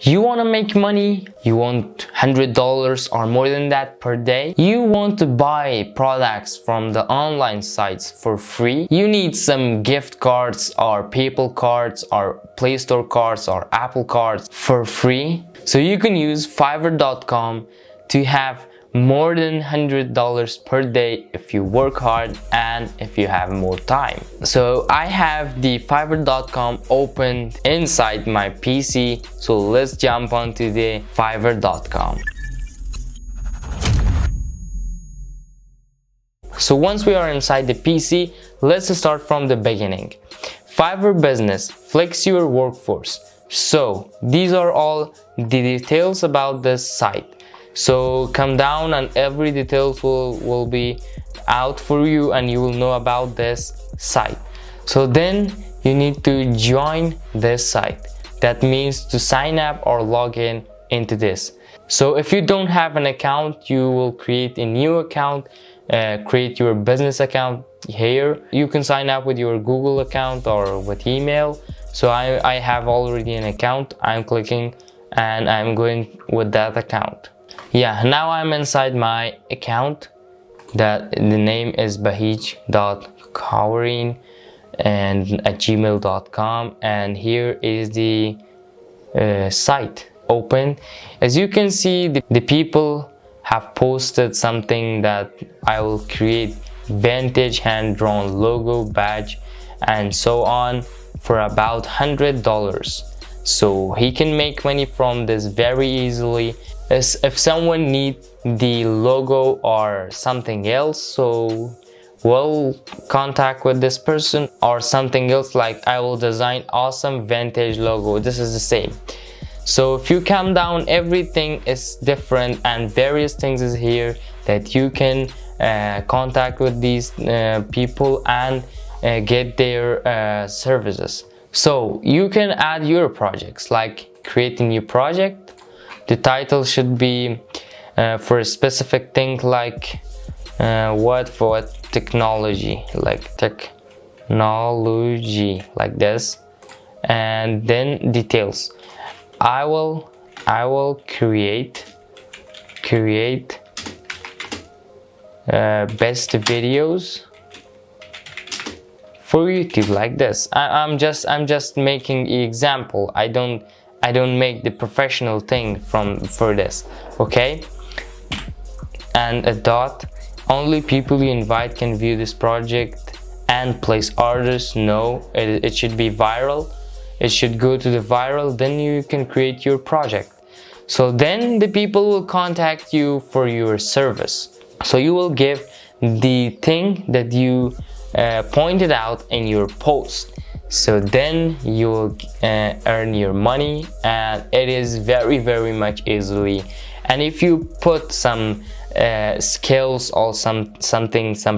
You want to make money, you want $100 or more than that per day, you want to buy products from the online sites for free, you need some gift cards or PayPal cards or Play Store cards or Apple cards for free. So you can use Fiverr.com to have more than $100 per day if you work hard and if you have more time. So I have the Fiverr.com opened inside my PC, so let's jump onto the Fiverr.com. So once we are inside the PC, let's start from the beginning. Fiverr Business, flex your workforce. So these are all the details about this site. So come down and every details will be out for you and you will know about this site. So then you need to join this site. That means to sign up or log in into this. So if you don't have an account, you will create a new account, create your business account here. You can sign up with your Google account or with email. So I have already an account. I'm clicking and I'm going with that account. Yeah, now I'm inside my account. That the name is bahij.kawarin and @gmail.com, and here is the site open. As you can see, the people have posted something that I will create vintage hand-drawn logo, badge, and so on for about $100. So he can make money from this very easily. If someone needs the logo or something else, so we'll contact with this person, or something else like I will design awesome vintage logo. This is the same. So if you come down, everything is different and various things is here that you can contact with these people and get their services. So you can add your projects, like create a new project. The title should be for a specific thing, like for technology, like technology, like this, and then details. I will create best videos for YouTube, like this. I'm just making an example. I don't make the professional thing for this, okay? And a dot. Only people you invite can view this project and place orders. No, it should be viral. It should go to the viral, then you can create your project. So then the people will contact you for your service. So you will give the thing that you pointed out in your post. So then you will earn your money, and it is very much easily. And if you put some skills or some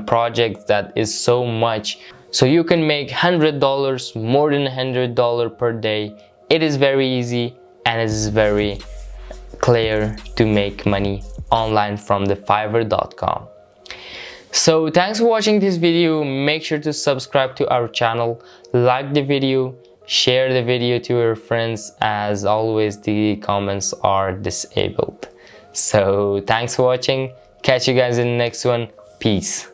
project that is so much, so you can make $100, more than $100 per day. It is very easy and it is very clear to make money online from the Fiverr.com. So thanks for watching this video. Make sure to subscribe to our channel, like the video, share the video to your friends. As always, the comments are disabled. So thanks for watching. Catch you guys in the next one. Peace.